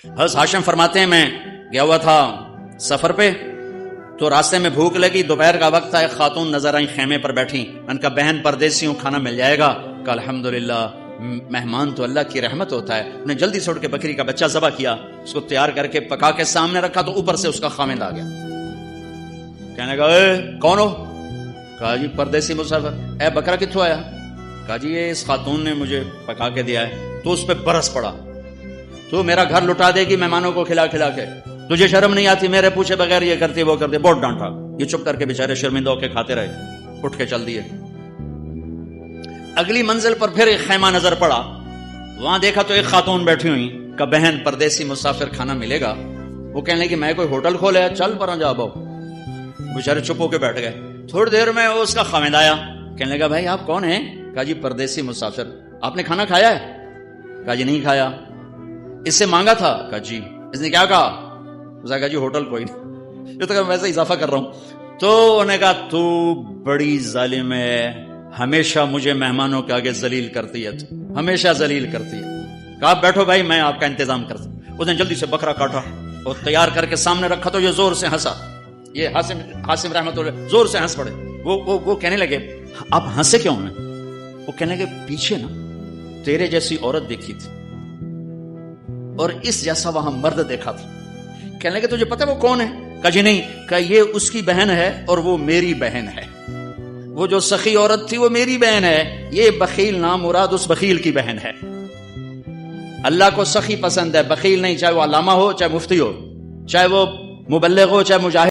حضرت ہاشم فرماتے ہیں میں گیا ہوا تھا سفر پہ، تو راستے میں بھوک لگی، دوپہر کا وقت تھا، ایک خاتون نظر آئی خیمے پر بیٹھی، ان کا بہن پردیسی ہوں، کھانا مل جائے گا؟ کہ الحمدللہ، مہمان تو اللہ کی رحمت ہوتا ہے۔ انہیں جلدی سے اٹھ کے بکری کا بچہ ذبح کیا، اس کو تیار کر کے پکا کے سامنے رکھا، تو اوپر سے اس کا خامند آ گیا، کہنے لگا اے کون ہو؟ کہا جی پردیسی مسافر۔ اے بکرا کتھوں آیا؟ کہا جی یہ اس خاتون نے مجھے پکا کے دیا ہے۔ تو اس پہ برس پڑا، تو میرا گھر لٹا دے گی مہمانوں کو کھلا کھلا کے، تجھے شرم نہیں آتی؟ میرے پوچھے بغیر یہ کرتی وہ کرتی، بہت ڈانٹا۔ یہ چپ کر کے بیچارے شرمندہ ہو کے کھاتے رہے، اٹھ کے چل دیے۔ اگلی منزل پر پھر ایک خیمہ نظر پڑا، وہاں دیکھا تو ایک خاتون بیٹھی ہوئی، کہ بہن پردیسی مسافر کھانا ملے گا؟ وہ کہنے لگی میں کوئی ہوٹل کھولے ہے، چل پر جا باؤ۔ بیچارے چپ ہو کے بیٹھ گئے۔ تھوڑی دیر میں اس کا خامند آیا، کہنے لگا بھائی آپ کون ہیں؟ کہا جی پردیسی مسافر، آپ نے کھانا کھایا ہے؟ کہا جی نہیں کھایا۔ اس سے مانگا تھا؟ کہا جی۔ اس نے کیا کہا؟ اس نے کہا جی ہوٹل کوئی نہیں، یہ تو میں ویسے اضافہ کر رہا ہوں۔ تو انہوں نے کہا تو بڑی ظالم ہے، ہمیشہ مجھے مہمانوں کے آگے ذلیل کرتی ہے، ہمیشہ ذلیل کرتی ہے۔ کہا بیٹھو بھائی میں آپ کا انتظام کرتا ہوں۔ اس نے جلدی سے بکرا کاٹا اور تیار کر کے سامنے رکھا، تو یہ زور سے ہنسا۔ یہ حاسم رحمت اللہ زور سے ہنس پڑے۔ وہ کہنے لگے آپ ہنسے کیوں ہیں؟ وہ کہنے لگے پیچھے نا تیرے جیسی عورت دیکھی تھی اور اس جیسا وہاں مرد دیکھا تھا۔ کہنے لگے تجھے پتہ ہے وہ کون ہے؟ کہا جی نہیں۔ کہا یہ اس کی بہن ہے اور وہ میری بہن ہے۔ وہ جو سخی عورت تھی وہ میری بہن ہے، یہ بخیل نام مراد اس بخیل کی بہن ہے۔ اللہ کو سخی پسند ہے، بخیل نہیں، چاہے وہ علامہ ہو، چاہے مفتی ہو، چاہے وہ مبلغ ہو، چاہے مجاہد